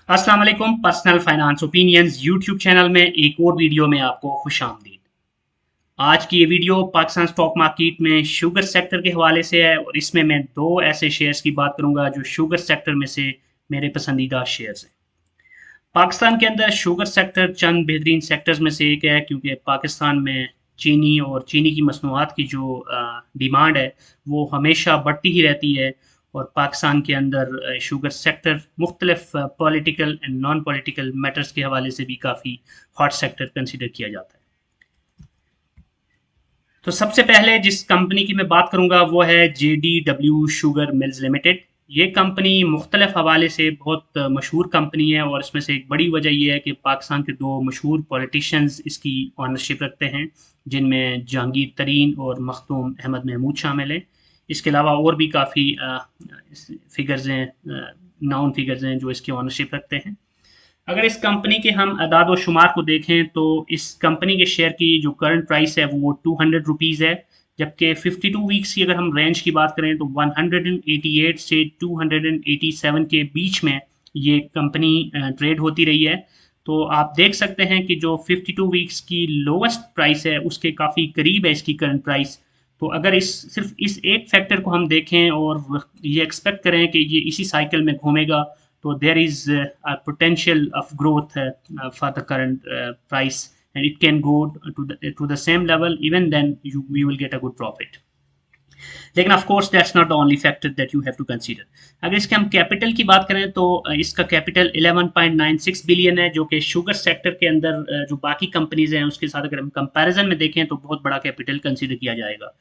अस्सलाम वालेकुम। Personal finance opinions YouTube channel में एक और वीडियो में आपको खुशामदीद। आज की ये वीडियो पाकिस्तान स्टॉक मार्केट में शुगर सेक्टर के हवाले से है और इसमें मैं दो ऐसे शेयर्स की बात करूंगा जो शुगर सेक्टर में से मेरे पसंदीदा शेयर्स हैं। पाकिस्तान के अंदर शुगर सेक्टर चंद बेहतरीन सेक्टर्स में से एक है क्योंकि पाकिस्तान में चीनी और चीनी की मसनूआत की जो डिमांड है वो हमेशा बढ़ती ही रहती है और पाकिस्तान के अंदर शुगर सेक्टर मुख्तलिफ political and non political matters के हवाले से भी काफ़ी हॉट सेक्टर कंसिडर किया जाता है। तो सबसे पहले जिस कंपनी की मैं बात करूंगा वो है JDW शुगर मिल्स लिमिटेड। ये कंपनी मुख्तलिफ हवाले से बहुत मशहूर कंपनी है और इसमें से एक बड़ी वजह यह है कि पाकिस्तान के दो मशहूर पॉलिटिशियंस इसकी ऑनरशिप रखते हैं, जिनमें जहांगीर तरीन और मखदूम अहमद महमूद शामिल हैं। इसके अलावा और भी काफ़ी फिगर्स हैं, नाउन फिगर्स हैं जो इसकी ऑनरशिप रखते हैं। अगर इस कंपनी के हम अदाद व शुमार को देखें तो इस कंपनी के शेयर की जो करंट प्राइस है वो 200 रुपीज़ है, जबकि 52 वीक्स की अगर हम रेंज की बात करें तो 188 से 287 के बीच में ये कंपनी ट्रेड होती रही है। तो आप देख सकते हैं कि जो 52 वीक्स की लोवेस्ट प्राइस है उसके काफ़ी करीब है इसकी करंट प्राइस। तो अगर इस सिर्फ इस एक फैक्टर को हम देखें और ये एक्सपेक्ट करें कि ये इसी साइकिल में घूमेगा तो there is a potential of growth for the current price, and it can go to the same level. Even then we will get a good profit. लेकिन of course that's not the only factor that you have to consider. अगर इसके हम capital की बात करें तो इसका capital 11.96 billion है, जो कि शुगर सेक्टर के अंदर जो बाकी कंपनीज हैं उसके साथ अगर हम कंपैरिजन में देखें तो बहुत बड़ा कैपिटल कंसीडर किया जाएगा।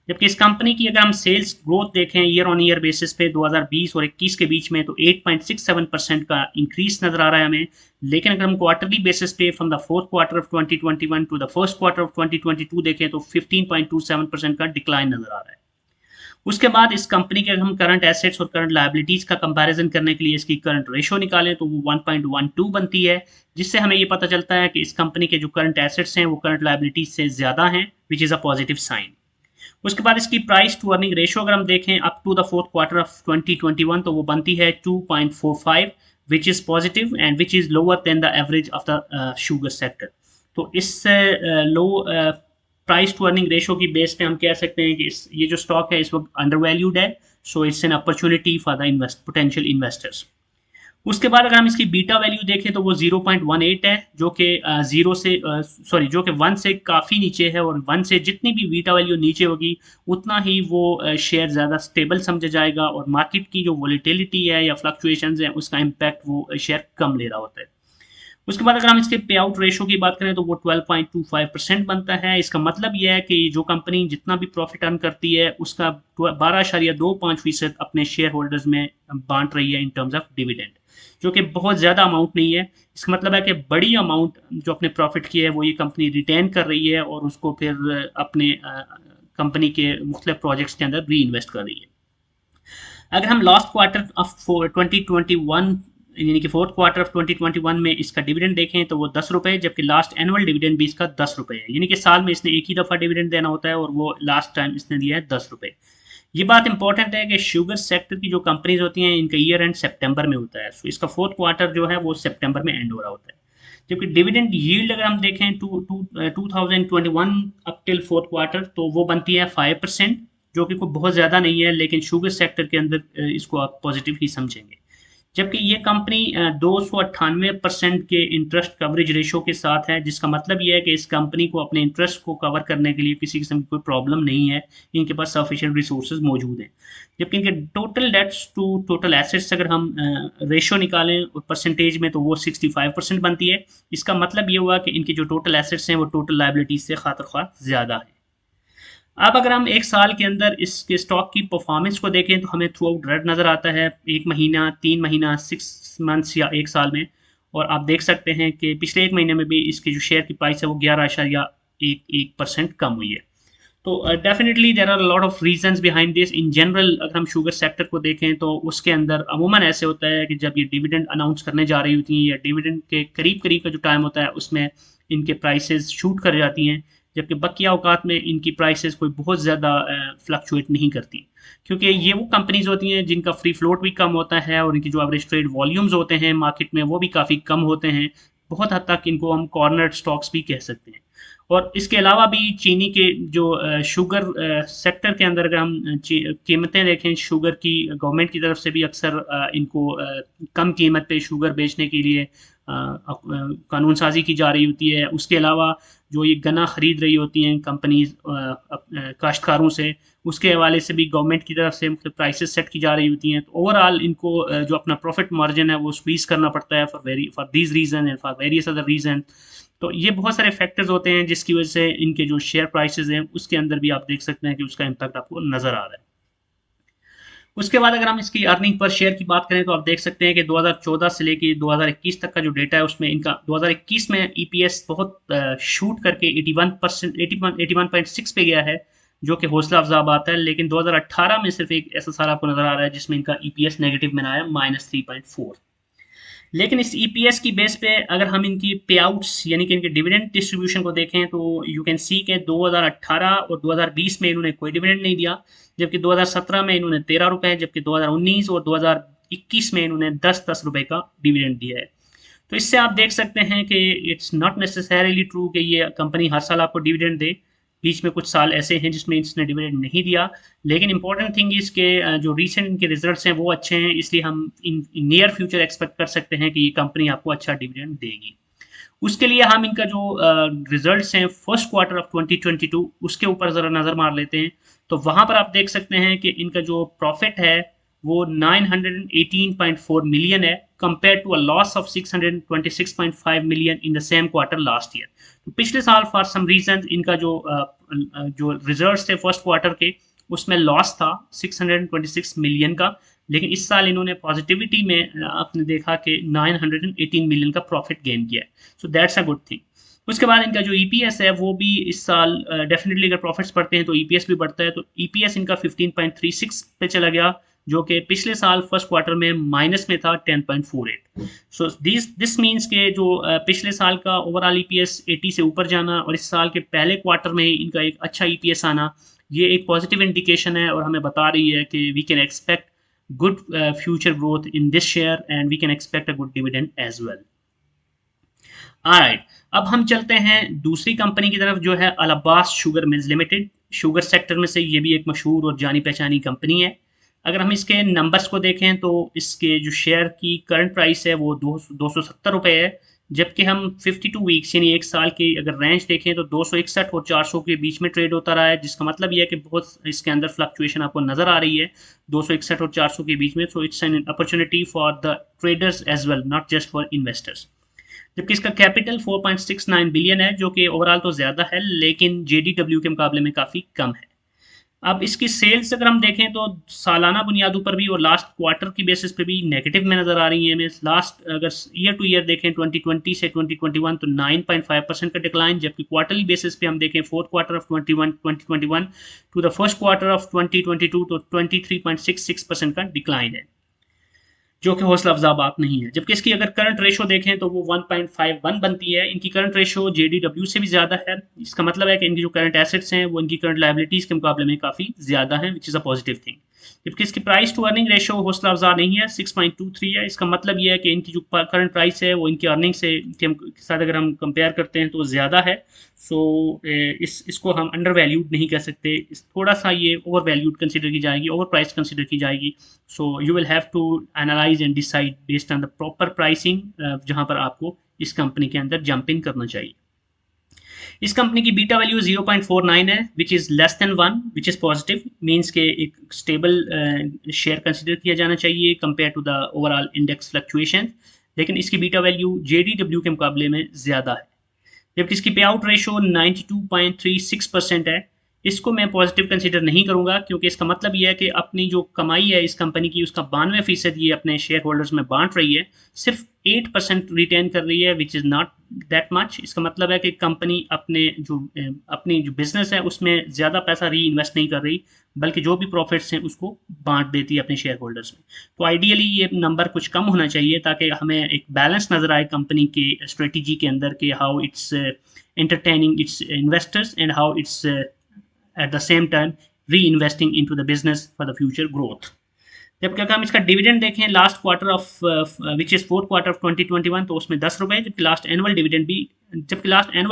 जबकि इस कंपनी की अगर हम सेल्स ग्रोथ देखें ईयर ऑन ईयर बेसिस पे 2020 और 21 के बीच में तो 8.67% का इंक्रीज नजर आ रहा है हमें। लेकिन अगर हम क्वार्टरली बेसिस पे from the fourth quarter of 2021 to the first quarter of 2022 देखें तो 15.27% का डिक्लाइन नजर आ रहा है। उसके बाद इस कंपनी के हम करंट एसेट्स और करंट लायबिलिटीज का कंपैरिजन करने के लिए इसकी करंट रेशो निकालें तो वो 1.12 बनती है, जिससे हमें ये पता चलता है कि इस कंपनी के जो करंट एसेट्स हैं वो करंट लायबिलिटीज से ज़्यादा हैं, which is a positive sign. उसके बाद इसकी प्राइस टू अर्निंग रेशो अगर हम देखें up to the fourth quarter of 2021 तो वो बनती है 2.45, which is positive and which is lower than the average of the sugar sector. तो इस low price to earning ratio की बेस पे हम कह सकते हैं कि ये जो स्टॉक है इस वक्त अंडर वैल्यूड है। सो it's an opportunity for the potential investors. उसके बाद अगर हम इसकी बीटा वैल्यू देखें तो वो 0.18 है, जो कि जो कि 1 से काफ़ी नीचे है और 1 से जितनी भी बीटा वैल्यू नीचे होगी उतना ही वो शेयर ज़्यादा स्टेबल समझा जाएगा और मार्केट की जो वॉलीटिलिटी है या फ्लक्चुएशंस हैं उसका इम्पैक्ट वो शेयर कम ले रहा होता है। उसके बाद अगर हम इसके पे आउट रेशो की बात करें तो वो 12.25% बनता है। इसका मतलब यह है कि जो कंपनी जितना भी प्रॉफिट अर्न करती है उसका 12.25% अपने शेयर होल्डर्स में बांट रही है इन टर्म्स ऑफ डिविडेंड, जो कि बहुत ज़्यादा अमाउंट नहीं है। इसका मतलब है कि बड़ी अमाउंट जो अपने प्रॉफिट की है वो ये कंपनी रिटेन कर रही है और उसको फिर अपने कंपनी के मुख्तलिफ प्रोजेक्ट्स के अंदर री इन्वेस्ट कर रही है। अगर हम लास्ट क्वार्टर ऑफ 2021 यानी कि फोर्थ क्वार्टर ऑफ 2021 में इसका डिविडेंड देखें तो वो 10 रुपये, जबकि लास्ट एनुअल डिविडेंड भी इसका 10 रुपये है, यानी कि साल में इसने एक ही दफ़ा डिविडेंड देना होता है और वो लास्ट टाइम इसने दिया है 10 रुपये। ये बात इंपॉर्टेंट है कि शुगर सेक्टर की जो कंपनीज होती हैं इनका ईयर एंड सितंबर में होता है, सो इसका फोर्थ क्वार्टर जो है वो सितंबर में एंड हो रहा होता है। जबकि डिविडेंड यील्ड अगर हम देखें 2021 अप टिल फोर्थ क्वार्टर तो वो बनती है 5%, जो कि कोई बहुत ज़्यादा नहीं है, लेकिन शुगर सेक्टर के अंदर इसको आप पॉजिटिव ही समझेंगे। जबकि ये कंपनी 298% के इंटरेस्ट कवरेज रेशो के साथ है, जिसका मतलब ये है कि इस कंपनी को अपने इंटरेस्ट को कवर करने के लिए किसी किस्म की कोई प्रॉब्लम नहीं है, इनके पास सफिशिएंट रिसोर्सेज मौजूद हैं। जबकि इनके total debts to total assets अगर हम रेशो निकालें और परसेंटेज में तो वो 65% बनती है। इसका मतलब ये हुआ कि इनकी जो टोटल एसेट्स हैं वो टोटल लाइबिलिटीज से खातर ख्वाह ज़्यादा है। अब अगर हम एक साल के अंदर इसके स्टॉक की परफॉर्मेंस को देखें तो हमें थ्रू आउट रेड नज़र आता है, 1 महीना, 3 महीना, 6 मंथ्स या एक साल में। और आप देख सकते हैं कि पिछले एक महीने में भी इसके जो शेयर की प्राइस है वो 11.1% कम हुई है। तो definitely there are lot of reasons behind this. In general अगर हम शुगर सेक्टर को देखें तो उसके अंदर अमूमन ऐसे होता है कि जब ये डिविडेंड अनाउंस करने जा रही होती हैं या डिविडेंड के करीब करीब का जो टाइम होता है उसमें इनके प्राइसेस शूट कर जाती हैं, जबकि बकिया औकात में इनकी प्राइसेस कोई बहुत ज़्यादा फ्लक्चुएट नहीं करती, क्योंकि ये वो कंपनीज होती हैं जिनका फ्री फ्लोट भी कम होता है और इनकी जो एवरेज ट्रेड वॉल्यूम्स होते हैं मार्केट में वो भी काफ़ी कम होते हैं। बहुत हद तक इनको हम कॉर्नर स्टॉक्स भी कह सकते हैं। और इसके अलावा भी चीनी के जो शुगर सेक्टर के अंदर अगर हम कीमतें देखें शुगर की, गवर्नमेंट की तरफ से भी अक्सर इनको कम कीमत पे शुगर बेचने के लिए कानून साजी की जा रही होती है। उसके अलावा जो ये गन्ना खरीद रही होती हैं कंपनीज काश्तकारों से, उसके हवाले से भी गवर्नमेंट की तरफ से मुख्तलिफ प्राइसेस सेट की जा रही होती हैं। तो ओवरऑल इनको जो अपना प्रॉफिट मार्जिन है वो स्क्वीज करना पड़ता है for these reason and for various other reason. तो ये बहुत सारे फैक्टर्स होते हैं जिसकी वजह से इनके जो शेयर प्राइसेस हैं उसके अंदर भी आप देख सकते हैं कि उसका इम्पैक्ट आपको नजर आ रहा है। उसके बाद अगर हम इसकी अर्निंग पर शेयर की बात करें तो आप देख सकते हैं कि 2014 से लेके 2021 तक का जो डेटा है उसमें इनका 2021 में ईपीएस बहुत शूट करके 81%, 81.6 पे गया है, जो कि हौसला अफजा बात है। लेकिन 2018 में सिर्फ एक ऐसा साल आपको नजर आ रहा है जिसमें इनका ईपीएस नेगेटिव में आया -3.4। लेकिन इस ईपीएस की बेस पे अगर हम इनकी पे आउट्स यानी कि इनके डिविडेंड डिस्ट्रीब्यूशन को देखें तो यू कैन सी के 2018 और 2020 में इन्होंने कोई डिविडेंड नहीं दिया, जबकि 2017 में इन्होंने 13 रुपए, जबकि 2019 और 2021 में इन्होंने 10-10 रुपए का डिविडेंड दिया है। तो इससे आप देख सकते हैं कि इट्स नॉट नेसेसरीली ट्रू कि ये कंपनी हर साल आपको डिविडेंड दे। बीच में कुछ साल ऐसे हैं जिसमें इसने डिविडेंड नहीं दिया, लेकिन इंपॉर्टेंट थिंग इसके जो रिसेंट इनके रिजल्ट्स हैं वो अच्छे हैं, इसलिए हम इन नियर फ्यूचर एक्सपेक्ट कर सकते हैं कि ये कंपनी आपको अच्छा डिविडेंड देगी। उसके लिए हम इनका जो रिजल्ट्स हैं फर्स्ट क्वार्टर ऑफ 2022 उसके ऊपर ज़रा नज़र मार लेते हैं। तो वहाँ पर आप देख सकते हैं कि इनका जो प्रॉफिट है वो 918.4 मिलियन है compare to a loss of 626.5 million in the same quarter last year. तो पिछले साल फॉर सम रीजन इनका जो रिजल्ट्स थे फर्स्ट क्वार्टर के उसमें लॉस था 626 मिलियन का, लेकिन इस साल इन्होंने पॉजिटिविटी में आपने देखा कि 918 मिलियन का प्रॉफिट गेन किया है। So that's a good thing. उसके बाद इनका जो ईपीएस है वो भी इस साल डेफिनेटली अगर प्रॉफिट्स बढ़ते हैं तो ईपीएस भी बढ़ता है। तो ईपीएस इनका 15.36 पे चला गया, जो कि पिछले साल फर्स्ट क्वार्टर में माइनस में था 10.48। सो दिस मीन्स के जो पिछले साल का ओवरऑल ईपीएस 80 से ऊपर जाना और इस साल के पहले क्वार्टर में इनका एक अच्छा ईपीएस आना, ये एक पॉजिटिव इंडिकेशन है और हमें बता रही है कि we can expect good future growth in this share and we can expect a good dividend as well. Alright, अब हम चलते हैं दूसरी कंपनी की तरफ जो है Al Abbas sugar mills limited. Sugar sector में से ये भी एक मशहूर और जानी पहचानी कंपनी है। अगर हम इसके नंबर्स को देखें तो इसके जो शेयर की करंट प्राइस है वो 270 रुपये है, जबकि हम 52 वीक्स यानी एक साल की अगर रेंज देखें तो 261 और 400 के बीच में ट्रेड होता रहा है, जिसका मतलब ये है कि बहुत इसके अंदर फ्लक्चुएशन आपको नज़र आ रही है 261 और 400 के बीच में। So it's an opportunity for the traders as well, not just for investors. जबकि इसका कैपिटल 4.69 बिलियन है, जो कि ओवरऑल तो ज़्यादा है लेकिन जेडीडब्ल्यू के मुकाबले में काफ़ी कम है। अब इसकी सेल्स अगर हम देखें तो सालाना बुनियादों पर भी और लास्ट क्वार्टर की बेसिस पे भी नेगेटिव में नज़र आ रही है। लास्ट अगर ईयर टू ईयर देखें 2020 से 2021 तो 9.5% का डिक्लाइन, जबकि क्वार्टरली बेसिस पे हम देखें fourth quarter of 2021 to the first quarter of 2022 तो 23.66% का डिक्लाइन है, जो कि हौसला अफजा बात नहीं है। जबकि इसकी अगर करंट रेशो देखें तो वो 1.51 बनती है। इनकी करंट रेशो जेडीडब्ल्यू से भी ज़्यादा है। इसका मतलब है कि इनकी जो करंट एसेट्स हैं वो इनकी करंट लाइबिलिटीज़ के मुकाबले में काफ़ी ज़्यादा है, which is a positive thing. जबकि इसकी प्राइस टू अर्निंग रेशो हौसला अफजा नहीं है, 6.23 है। इसका मतलब ये है कि इनकी जो करंट प्राइस है वो इनकी अर्निंग से के साथ अगर हम कंपेयर करते हैं तो ज़्यादा है। सो इसको हम अंडर वैल्यूड नहीं कह सकते, थोड़ा सा ये ओवर वैल्यूड कंसिडर की जाएगी, ओवर प्राइस कंसिडर की जाएगी। So you will have to analyse and decide based on the proper pricing, जहां पर आपको इस कंपनी के अंदर जंप इन करना चाहिए। इस कंपनी की बीटा वैल्यू 0.49 है, which is less than 1, which is positive, means के एक स्टेबल शेयर कंसिडर किया जाना चाहिए compare to the overall index fluctuation. लेकिन इसकी बीटा वैल्यू जेडीडब्ल्यू के मुकाबले में ज़्यादा है। जबकि इसकी पे आउट रेशो 92.36% है। इसको मैं पॉजिटिव कंसीडर नहीं करूंगा, क्योंकि इसका मतलब यह है कि अपनी जो कमाई है इस कंपनी की उसका 92% ये अपने शेयर होल्डर्स में बांट रही है, सिर्फ 8% रिटेन कर रही है, which is not that much. इसका मतलब है कि कंपनी अपनी जो बिजनेस है उसमें ज़्यादा पैसा री इन्वेस्ट नहीं कर रही, बल्कि जो भी प्रॉफिट्स हैं उसको बांट देती है अपने शेयर होल्डर्स में। तो आइडियली ये नंबर कुछ कम होना चाहिए ताकि हमें एक बैलेंस नज़र आए कंपनी की स्ट्रेटजी के अंदर कि how it's entertaining its investors, and how it's at the same time reinvesting into the business for the future growth. जबकि अगर हम इसका डिविडेंड देखें last quarter of which is fourth quarter of 2021, तो उसमें 10 रुपये, जबकि लास्ट एनुअल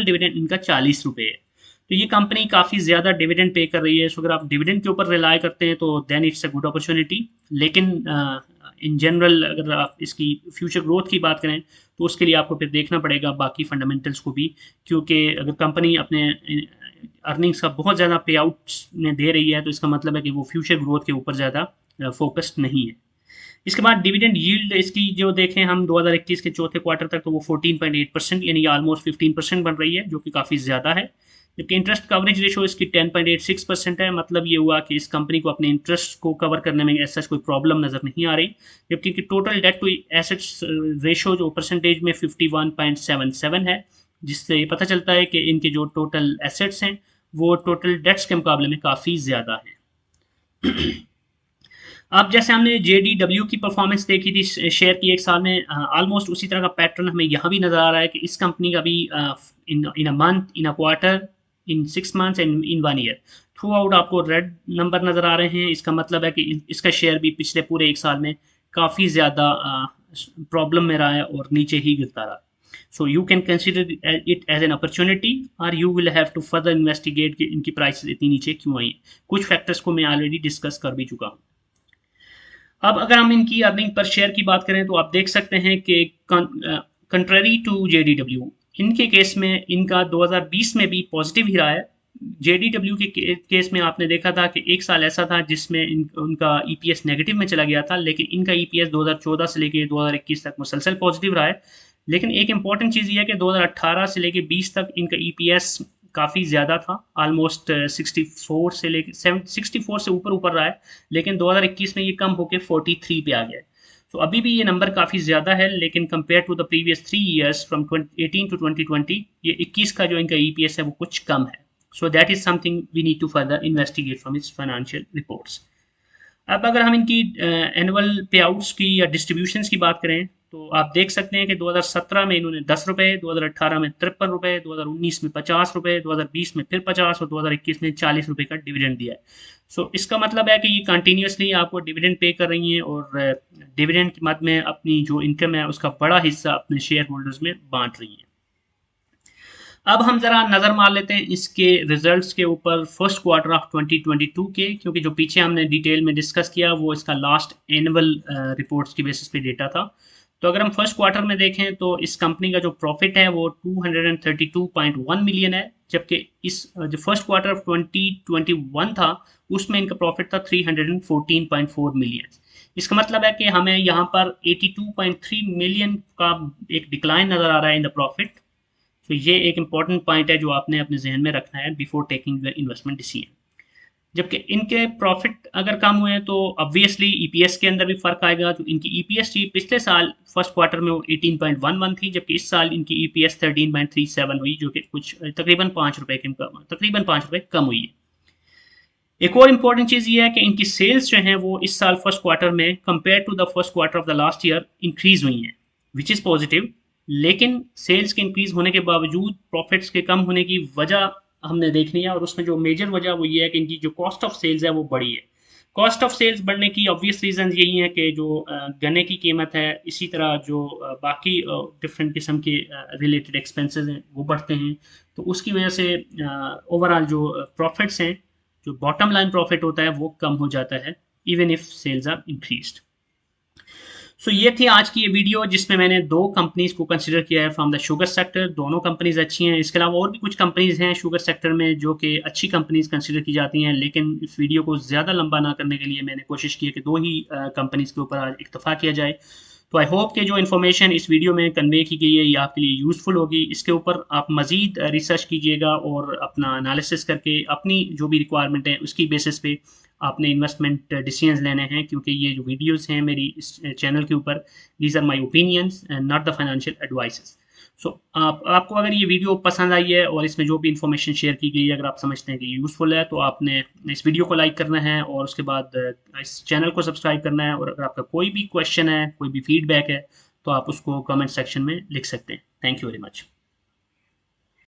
डिविडेंड इनका 40 रुपये है। तो ये कंपनी काफ़ी ज़्यादा डिविडेंड पे कर रही है। सो अगर आप डिविडेंड के ऊपर रिलाई करते हैं तो then it's a good opportunity. लेकिन इन जनरल अगर आप इसकी फ्यूचर ग्रोथ की बात करें तो उसके लिए आपको फिर देखना पड़ेगा बाकी फंडामेंटल्स को भी, क्योंकि अगर कंपनी अपने अर्निंग्स का बहुत ज़्यादा पे आउट में दे रही है तो इसका मतलब है कि वो फ्यूचर ग्रोथ के ऊपर ज़्यादा फोकस्ड नहीं है। इसके बाद डिविडेंड यील्ड इसकी जो देखें हम 2021 के चौथे क्वार्टर तक, तो वो 14.8% यानी ऑलमोस्ट 15% बन रही है, जो कि काफ़ी ज़्यादा है। जबकि इंटरेस्ट कवरेज रेशो इसकी 10.86% है। मतलब ये हुआ कि इस कंपनी को अपने इंटरेस्ट को कवर करने में ऐसा कोई प्रॉब्लम नज़र नहीं आ रही। जबकि total debt to assets ratio जो परसेंटेज में 51.77 है, जिससे ये पता चलता है कि इनके जो टोटल एसेट्स हैं वो टोटल डेट्स के मुकाबले में काफ़ी ज़्यादा है। अब जैसे हमने JDW की परफॉर्मेंस देखी थी शेयर की एक साल में, ऑलमोस्ट उसी तरह का पैटर्न हमें यहाँ भी नज़र आ रहा है कि इस कंपनी का भी in a month, in a quarter, in 6 months and in 1 year throughout आपको रेड नंबर नज़र आ रहे हैं। इसका मतलब है कि इसका शेयर भी पिछले पूरे एक साल में काफ़ी ज़्यादा प्रॉब्लम में रहा है और नीचे ही गिरता रहा। So you can consider it as an opportunity or you will have to further investigate कि इनकी प्राइसेस इतनी नीचे क्यों आई। कुछ फैक्टर्स को मैं ऑलरेडी डिस्कस कर भी चुका हूँ। अब अगर हम इनकी अर्निंग पर शेयर की बात करें तो आप देख सकते हैं कि कंट्ररी टू JDW, इनके केस में इनका 2020 में भी पॉजिटिव ही रहा है। JDW के केस में आपने देखा था कि एक साल ऐसा था जिसमें उनका EPS नेगेटिव में चला गया था, लेकिन इनका EPS 2014 से लेकर 2021 तक मुसलसल पॉजिटिव रहा है। लेकिन एक इंपॉर्टेंट चीज़ ये है कि 2018 से लेकर 20 तक इनका EPS काफ़ी ज़्यादा था, ऑलमोस्ट 64 से लेकर 64 से ऊपर रहा है, लेकिन 2021 में ये कम होकर 43 पे आ गया है। तो अभी भी ये नंबर काफ़ी ज़्यादा है, लेकिन compare to the previous 3 years from 2018 to 2020 ये 21 का जो इनका EPS है वो कुछ कम है। So that is something we need to further investigate from its financial reports. अब अगर हम इनकी एनुअल पे आउट्स की या डिस्ट्रीब्यूशंस की बात करें तो आप देख सकते हैं कि 2017 में इन्होंने 10 रुपये, 2018 में 53 रुपये, 2019 में 50 रुपये, 2020 में फिर 50 और 2021 में 40 रुपये का डिविडेंड दिया है। सो इसका मतलब है कि ये कंटिन्यूसली आपको डिविडेंड पे कर रही हैं और डिविडेंड के मद में अपनी जो इनकम है उसका बड़ा हिस्सा अपने शेयर होल्डर्स में बांट रही हैं। अब हम ज़रा नज़र मार लेते हैं इसके रिजल्ट्स के ऊपर फर्स्ट क्वार्टर ऑफ 2022 के, क्योंकि जो पीछे हमने डिटेल में डिस्कस किया वो इसका लास्ट एनुअल रिपोर्ट्स की बेसिस पे डेटा था। तो अगर हम फर्स्ट क्वार्टर में देखें तो इस कंपनी का जो प्रॉफिट है वो 232.1 मिलियन है, जबकि इस जो फर्स्ट क्वार्टर ऑफ 2021 था उसमें इनका प्रॉफिट था 314.4 मिलियन। इसका मतलब है कि हमें यहाँ पर 82.3 मिलियन का एक डिक्लाइन नज़र आ रहा है इन द प्रॉफिट। तो ये एक इंपॉर्टेंट पॉइंट है जो आपने अपने जहन में रखना है before taking your investment decision. जबकि इनके प्रॉफिट अगर कम हुए तो ऑब्वियसली EPS के अंदर भी फर्क आएगा। तो इनकी EPS थी पिछले साल फर्स्ट क्वार्टर में वो 18.11 थी, जबकि इस साल इनकी EPS 13.37 हुई, जो कि कुछ तकरीबन 5 रुपये कम हुई है। एक और इम्पॉर्टेंट चीज़ ये है कि इनकी सेल्स जो हैं वो इस साल फर्स्ट क्वार्टर में compare to the first quarter of the last year increase हुई हैं, विच इज़ पॉजिटिव। लेकिन सेल्स के इंक्रीज होने के बावजूद प्रॉफिट्स के कम होने की वजह हमने देखनी है, और उसमें जो मेजर वजह वो ये है कि इनकी जो कॉस्ट ऑफ सेल्स है वो बढ़ी है। कॉस्ट ऑफ सेल्स बढ़ने की ऑब्वियस रीजन यही है कि जो गन्ने की कीमत है, इसी तरह जो बाकी डिफरेंट किस्म के रिलेटेड एक्सपेंसेस हैं वो बढ़ते हैं। तो उसकी वजह से ओवरऑल जो प्रॉफिट्स हैं, जो बॉटम लाइन प्रॉफिट होता है वो कम हो जाता है even if sales are increased. So ये थी आज की ये वीडियो जिसमें मैंने 2 कंपनीज को कंसिडर किया है फ्रॉम द शुगर सेक्टर। दोनों कंपनीज अच्छी हैं। इसके अलावा और भी कुछ कंपनीज हैं शुगर सेक्टर में जो कि अच्छी कंपनीज कंसिडर की जाती हैं, लेकिन इस वीडियो को ज़्यादा लंबा ना करने के लिए मैंने कोशिश की है कि 2 ही कंपनीज के ऊपर आज इक्तफा किया जाए। तो आई होप कि जो इन्फॉर्मेशन इस वीडियो में कन्वे की गई है ये आपके लिए यूज़फुल होगी। इसके ऊपर आप मज़ीद रिसर्च कीजिएगा और अपना एनालिसिस करके अपनी जो भी रिक्वायरमेंट है उसकी बेसिस पे आपने इन्वेस्टमेंट डिसीजंस लेने हैं, क्योंकि ये जो वीडियोस हैं मेरी इस चैनल के ऊपर, these are my opinions and not the financial advices. So आपको अगर ये वीडियो पसंद आई है और इसमें जो भी इन्फॉर्मेशन शेयर की गई है अगर आप समझते हैं कि यूज़फुल है, तो आपने इस वीडियो को लाइक करना है और उसके बाद इस चैनल को सब्सक्राइब करना है। और अगर आपका कोई भी क्वेश्चन है, कोई भी फीडबैक है, तो आप उसको कमेंट सेक्शन में लिख सकते हैं। Thank you very much.